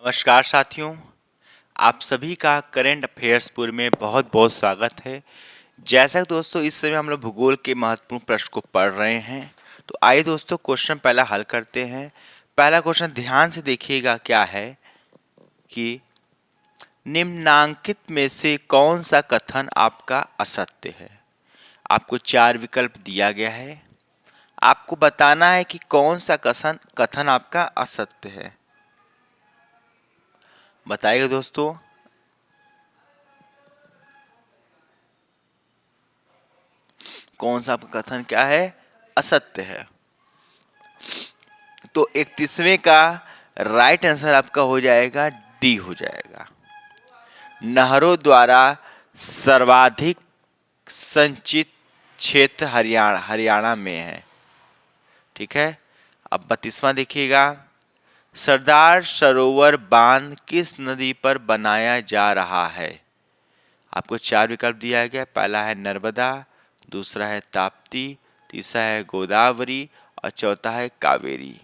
नमस्कार साथियों, आप सभी का करंट अफेयर्स पूरे में बहुत बहुत स्वागत है। जैसा कि दोस्तों इस समय हम लोग भूगोल के महत्वपूर्ण प्रश्न को पढ़ रहे हैं, तो आइए दोस्तों क्वेश्चन पहला हल करते हैं। पहला क्वेश्चन ध्यान से देखिएगा क्या है कि निम्नांकित में से कौन सा कथन आपका असत्य है। आपको चार विकल्प दिया गया है, आपको बताना है कि कौन सा कथन आपका असत्य है। बताइएगा दोस्तों। कौन सा आपका कथन क्या है, असत्य है। तो 31वें का राइट आंसर आपका हो जाएगा डी हो जाएगा। नहरों द्वारा सर्वाधिक संचित क्षेत्र हरियाणा में है। ठीक है। अब 32वां देखिएगा, सरदार सरोवर बांध किस नदी पर बनाया जा रहा है। आपको चार विकल्प दिया गया। पहला है नर्मदा, दूसरा है ताप्ती, तीसरा है गोदावरी और चौथा है कावेरी।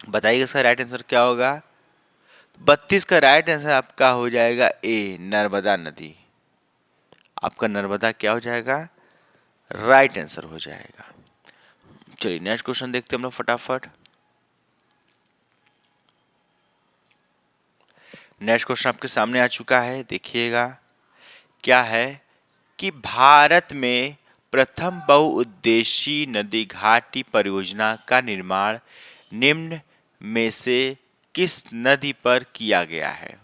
बताइए इसका राइट आंसर क्या होगा। 32 का राइट आंसर आपका हो जाएगा ए, नर्मदा नदी। आपका नर्मदा क्या हो जाएगा, राइट आंसर हो जाएगा। चलिए नेक्स्ट क्वेश्चन देखते हैं हम लोग फटाफट। नेक्स्ट क्वेश्चन आपके सामने आ चुका है, देखिएगा क्या है कि भारत में प्रथम बहुउद्देशीय नदी घाटी परियोजना का निर्माण निम्न में से किस नदी पर किया गया है।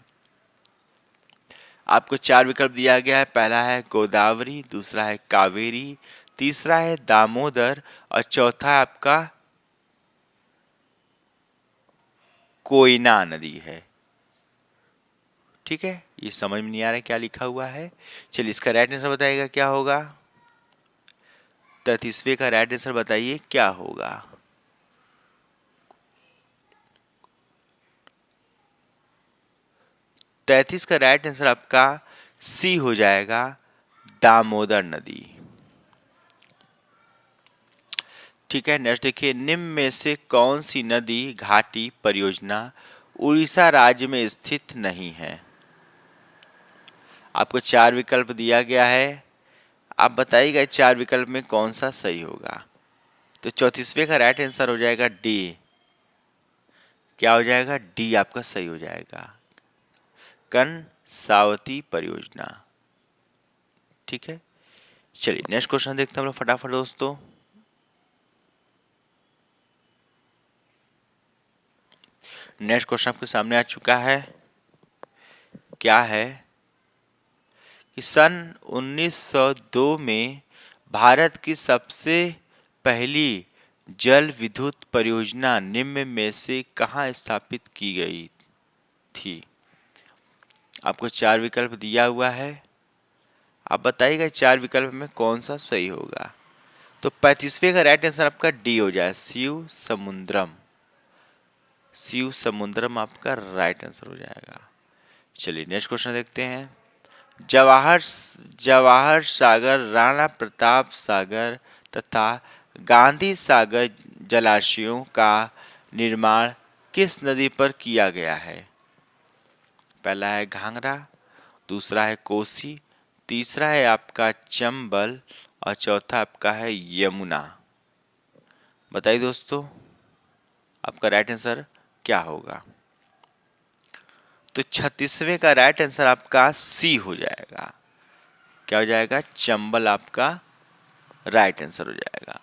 आपको चार विकल्प दिया गया है। पहला है गोदावरी, दूसरा है कावेरी, तीसरा है दामोदर और चौथा आपका कोयना नदी है। ठीक है, ये समझ में नहीं आ रहा है क्या लिखा हुआ है। चलिए इसका राइट आंसर बताइएगा क्या होगा। 33वें का राइट आंसर बताइए क्या होगा। तैतीस का राइट आंसर आपका सी हो जाएगा, दामोदर नदी। ठीक है, नेक्स्ट देखिए, निम्न में से कौन सी नदी घाटी परियोजना उड़ीसा राज्य में स्थित नहीं है। आपको चार विकल्प दिया गया है, आप बताइएगा चार विकल्प में कौन सा सही होगा। तो 34वें का राइट आंसर हो जाएगा डी। क्या हो जाएगा, डी आपका सही हो जाएगा, कर्णसावती परियोजना। ठीक है, चलिए नेक्स्ट क्वेश्चन देखते हैं हम लोग फटाफट दोस्तों। नेक्स्ट क्वेश्चन आपके सामने आ चुका है, क्या है कि सन 1902 में भारत की सबसे पहली जल विद्युत परियोजना निम्न में से कहाँ स्थापित की गई थी। आपको चार विकल्प दिया हुआ है, आप बताइएगा चार विकल्प में कौन सा सही होगा। तो 35वें का राइट आंसर आपका डी हो जाए, शिव समुद्रम। शिव समुद्रम आपका राइट आंसर हो जाएगा। चलिए नेक्स्ट क्वेश्चन देखते हैं। जवाहर जवाहर सागर, राणा प्रताप सागर तथा गांधी सागर जलाशयों का निर्माण किस नदी पर किया गया है। पहला है घाघरा, दूसरा है कोसी, तीसरा है आपका चंबल और चौथा आपका है यमुना। बताइए दोस्तों आपका राइट आंसर क्या होगा। तो 36वें का राइट आंसर आपका सी हो जाएगा। क्या हो जाएगा, चंबल आपका राइट आंसर हो जाएगा।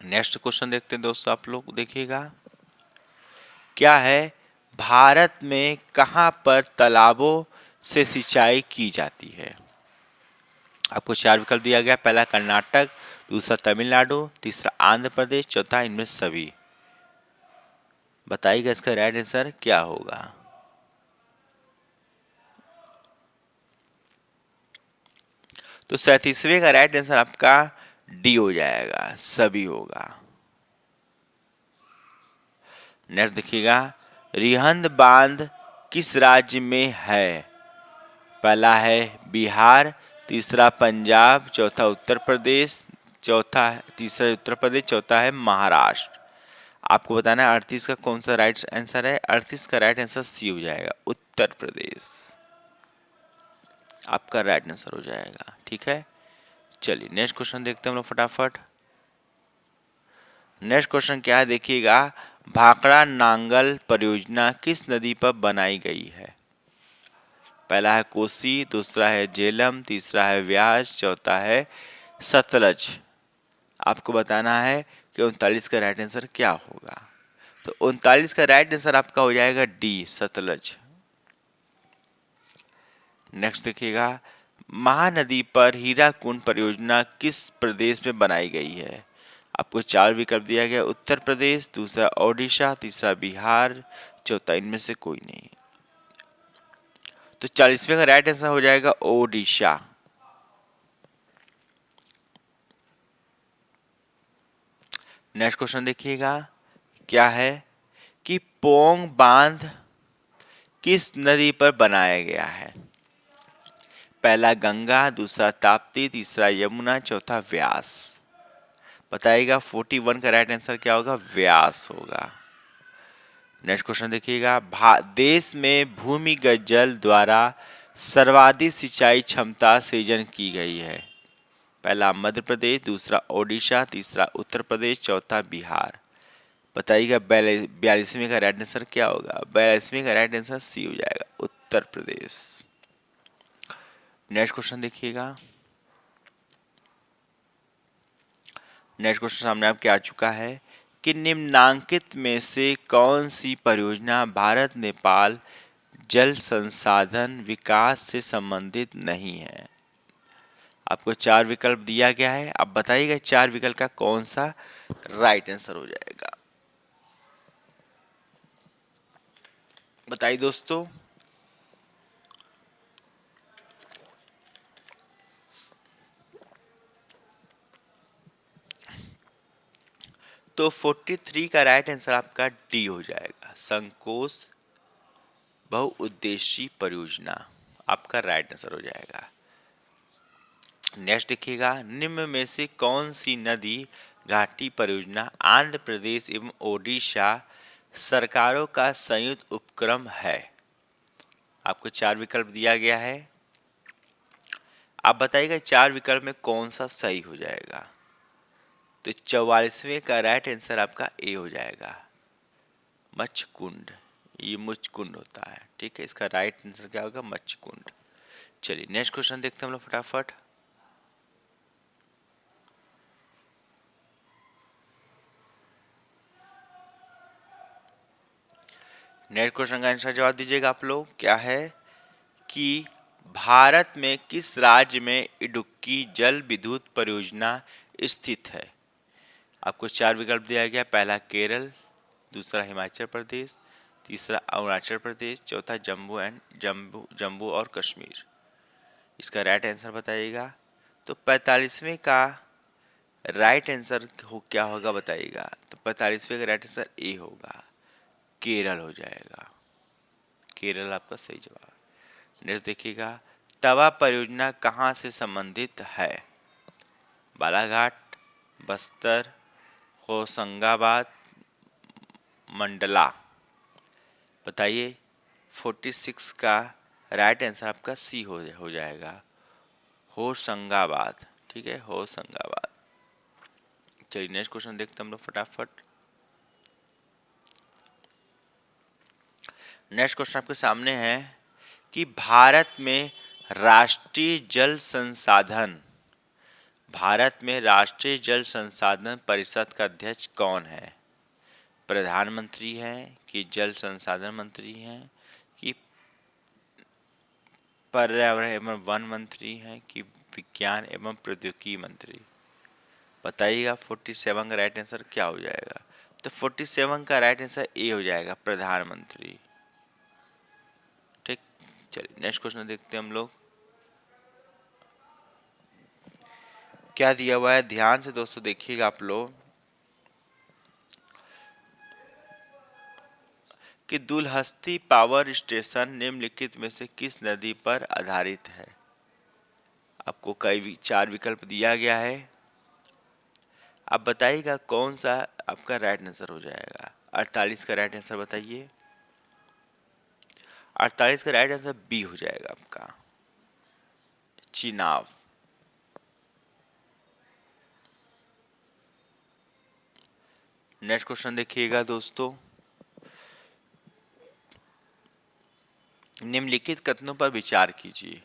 नेक्स्ट क्वेश्चन देखते हैं दोस्तों, आप लोग देखिएगा क्या है, भारत में कहां पर तालाबों से सिंचाई की जाती है। आपको चार विकल्प दिया गया। पहला कर्नाटक, दूसरा तमिलनाडु, तीसरा आंध्र प्रदेश, चौथा इनमें सभी। बताइएगा इसका राइट आंसर क्या होगा। तो 37वें का राइट आंसर आपका डी हो जाएगा, सभी होगा। नेक्स्ट देखिएगा, रिहंद बांध किस राज्य में है। पहला है बिहार, तीसरा पंजाब, चौथा उत्तर प्रदेश, चौथा है, तीसरा है उत्तर प्रदेश, चौथा है महाराष्ट्र। आपको बताना है 38 का कौन सा राइट आंसर है। 38 का राइट आंसर सी हो जाएगा, उत्तर प्रदेश आपका राइट आंसर हो जाएगा। ठीक है, चलिए नेक्स्ट क्वेश्चन देखते हैं हम लोग फटाफट। नेक्स्ट क्वेश्चन क्या है देखिएगा, भाखड़ा नांगल परियोजना किस नदी पर बनाई गई है। पहला है कोसी, दूसरा है झेलम, तीसरा है व्यास, चौथा है सतलज। आपको बताना है कि 39 का राइट आंसर क्या होगा। तो 39 का राइट आंसर आपका हो जाएगा डी, सतलज। नेक्स्ट देखिएगा, महानदी पर हीराकुंड परियोजना किस प्रदेश में बनाई गई है। आपको चार विकल्प दिया गया, उत्तर प्रदेश, दूसरा ओडिशा, तीसरा बिहार, चौथा इनमें से कोई नहीं। तो 40वें का राइट आंसर हो जाएगा ओडिशा। नेक्स्ट क्वेश्चन देखिएगा, क्या है कि पोंग बांध किस नदी पर बनाया गया है। पहला गंगा, दूसरा ताप्ती, तीसरा यमुना, चौथा व्यास। बताइएगा 41 का राइट आंसर क्या होगा, व्यास होगा। नेक्स्ट क्वेश्चन देखिएगा, देश में भूमिगत जल द्वारा सर्वाधिक सिंचाई क्षमता सृजन की गई है। पहला मध्य प्रदेश, दूसरा ओडिशा, तीसरा उत्तर प्रदेश, चौथा बिहार। बताइएगा 42वें का राइट आंसर क्या होगा। 42वें का राइट आंसर सी हो जाएगा, उत्तर प्रदेश। नेक्स्ट क्वेश्चन देखिएगा, नेक्स्ट क्वेश्चन सामने आपके आ चुका है कि निम्नांकित में से कौन सी परियोजना भारत नेपाल जल संसाधन विकास से संबंधित नहीं है। आपको चार विकल्प दिया गया है, अब बताइएगा चार विकल्प का कौन सा राइट आंसर हो जाएगा। बताइए दोस्तों। तो 43 का राइट आंसर आपका डी हो जाएगा, संकोच बहुउद्देशीय परियोजना आपका राइट आंसर हो जाएगा। नेक्स्ट देखिएगा, निम्न में से कौन सी नदी घाटी परियोजना आंध्र प्रदेश एवं ओडिशा सरकारों का संयुक्त उपक्रम है। आपको चार विकल्प दिया गया है, आप बताइएगा चार विकल्प में कौन सा सही हो जाएगा। तो 44वें का राइट आंसर आपका ए हो जाएगा, मच्छकुंड। ये मुचकुंड होता है, ठीक है, इसका राइट आंसर क्या होगा, मच्छकुंड। चलिए नेक्स्ट क्वेश्चन देखते हैं हम लोग फटाफट। नेक्स्ट क्वेश्चन का आंसर जवाब दीजिएगा आप लोग। क्या है कि भारत में किस राज्य में इडुक्की जल विद्युत परियोजना स्थित है। आपको चार विकल्प दिया गया, पहला केरल, दूसरा हिमाचल प्रदेश, तीसरा अरुणाचल प्रदेश, चौथा जम्मू और कश्मीर। इसका राइट आंसर बताइएगा। तो 45वें का राइट आंसर क्या होगा बताइएगा। तो 45वें का राइट आंसर ए होगा, केरल हो जाएगा। केरल आपका सही जवाब। नेक्स्ट देखिएगा, तवा परियोजना कहाँ से संबंधित है। बालाघाट, बस्तर, होशंगाबाद, मंडला। बताइए 46 का राइट आंसर आपका सी हो जाएगा, होशंगाबाद। ठीक है, होशंगाबाद। चलिए नेक्स्ट क्वेश्चन देखते हैं हम लोग फटाफट। नेक्स्ट क्वेश्चन आपके सामने है कि भारत में राष्ट्रीय जल संसाधन परिषद का अध्यक्ष कौन है। प्रधानमंत्री है कि जल संसाधन मंत्री हैं कि पर्यावरण एवं वन मंत्री हैं कि विज्ञान एवं प्रौद्योगिकी मंत्री। बताइएगा 47 का राइट आंसर क्या हो जाएगा। तो 47 का राइट आंसर ए हो जाएगा, प्रधानमंत्री। ठीक, चलिए नेक्स्ट क्वेश्चन देखते हैं हम लोग। क्या दिया हुआ है, ध्यान से दोस्तों देखिएगा आप लोग कि दुलहस्ती पावर स्टेशन निम्नलिखित में से किस नदी पर आधारित है। आपको चार विकल्प दिया गया है, आप बताइएगा कौन सा आपका राइट आंसर हो जाएगा। 48 का राइट आंसर बताइए। 48 का राइट आंसर बी हो जाएगा आपका, चिनाब। नेक्स्ट क्वेश्चन देखिएगा दोस्तों, निम्नलिखित कथनों पर विचार कीजिए।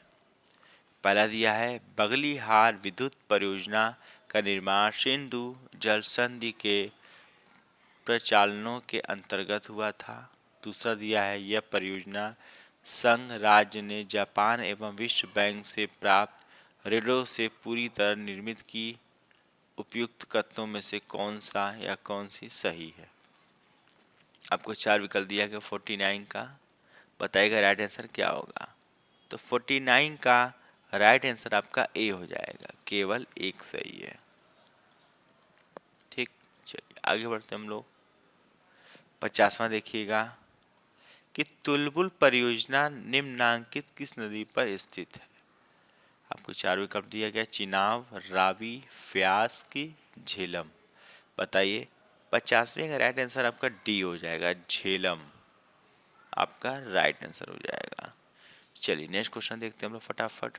पहला दिया है, बगलीहार विद्युत परियोजना का निर्माण सिंधु जल संधि के प्रचालनों के अंतर्गत हुआ था। दूसरा दिया है, यह परियोजना संघ राज्य ने जापान एवं विश्व बैंक से प्राप्त ऋणों से पूरी तरह निर्मित की। उपयुक्त कथनों में से कौन सा या कौन सी सही है? आपको चार विकल्प दिया गया 49 का, बताइएगा राइट आंसर क्या होगा। तो 49 का राइट आंसर आपका ए हो जाएगा, केवल एक सही है। ठीक, चलिए आगे बढ़ते हम लोग। 50वां देखिएगा कि तुलबुल परियोजना निम्नांकित किस नदी पर स्थित है? आपको चार विकल्प दिया गया, चिनाब, रावी, व्यास की झेलम। बताइए। 50वें का राइट आंसर आपका डी हो जाएगा, झेलम आपका राइट आंसर हो जाएगा। चलिए नेक्स्ट क्वेश्चन देखते हैं हम लोग फटाफट।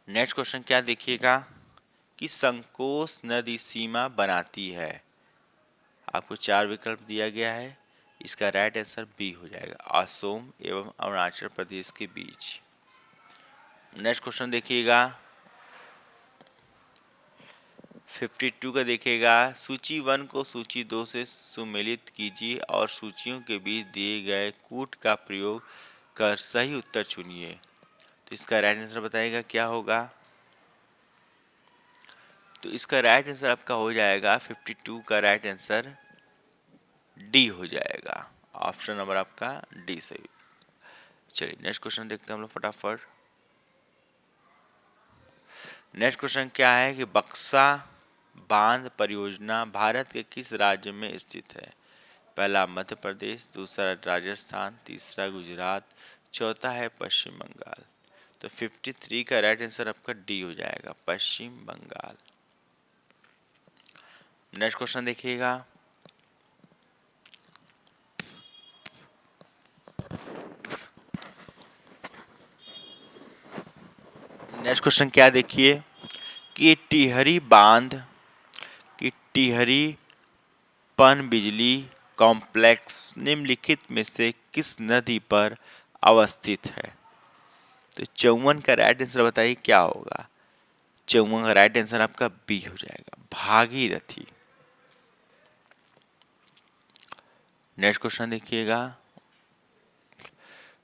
नेक्स्ट क्वेश्चन क्या देखिएगा कि संकोश नदी सीमा बनाती है। आपको चार विकल्प दिया गया है, इसका राइट आंसर बी हो जाएगा, असोम एवं अरुणाचल प्रदेश के बीच। नेक्स्ट क्वेश्चन देखिएगा 52 का देखिएगा, सूची 1 को सूची 2 से सुमेलित कीजिए और सूचियों के बीच दिए गए कूट का प्रयोग कर सही उत्तर चुनिए। तो इसका राइट आंसर बताइएगा क्या होगा। तो इसका राइट आंसर आपका हो जाएगा 52 का राइट आंसर डी हो जाएगा, ऑप्शन नंबर आपका डी सही। चलिए नेक्स्ट क्वेश्चन देखते हैं हम लोग फटाफट। नेक्स्ट क्वेश्चन क्या है कि बक्सा बांध परियोजना भारत के किस राज्य में स्थित है? पहला मध्य प्रदेश, दूसरा राजस्थान, तीसरा गुजरात, चौथा है पश्चिम बंगाल। तो 53 का राइट आंसर आपका डी हो जाएगा, पश्चिम बंगाल। नेक्स्ट क्वेश्चन देखिएगा नेक्स्ट क्वेश्चन क्या देखिए कि टिहरी बांध की टिहरी पन बिजली कॉम्प्लेक्स निम्नलिखित में से किस नदी पर अवस्थित है? तो 54 का राइट आंसर बताइए क्या होगा। 54 का राइट आंसर आपका बी हो जाएगा, भागीरथी। नेक्स्ट क्वेश्चन देखिएगा।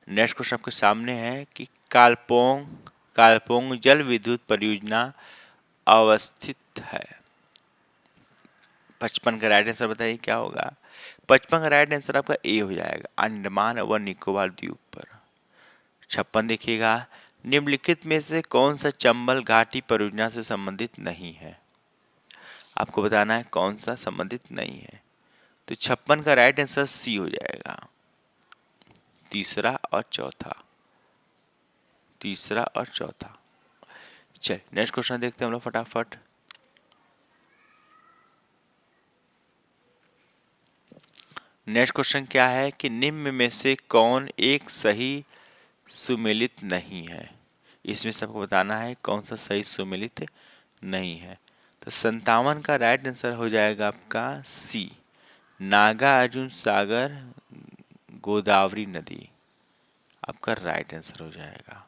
नेक्स्ट क्वेश्चन आपके सामने है कि कालपोंग जल विद्युत परियोजना अवस्थित है। 55 का राइट आंसर बताइए क्या होगा। 55 का राइट आंसर आपका ए हो जाएगा, अंडमान और निकोबार द्वीप पर। 56 देखिएगा, निम्नलिखित में से कौन सा चंबल घाटी परियोजना से संबंधित नहीं है? आपको बताना है कौन सा संबंधित नहीं है। तो 56 का राइट आंसर सी हो जाएगा, तीसरा और चौथा। चल नेक्स्ट क्वेश्चन देखते हैं हम लोग फटाफट। नेक्स्ट क्वेश्चन क्या है कि निम्न में से कौन एक सही सुमेलित नहीं है? इसमें से आपको बताना है कौन सा सही सुमेलित नहीं है। तो 57 का राइट आंसर हो जाएगा आपका सी, नागार्जुन सागर गोदावरी नदी आपका राइट आंसर हो जाएगा।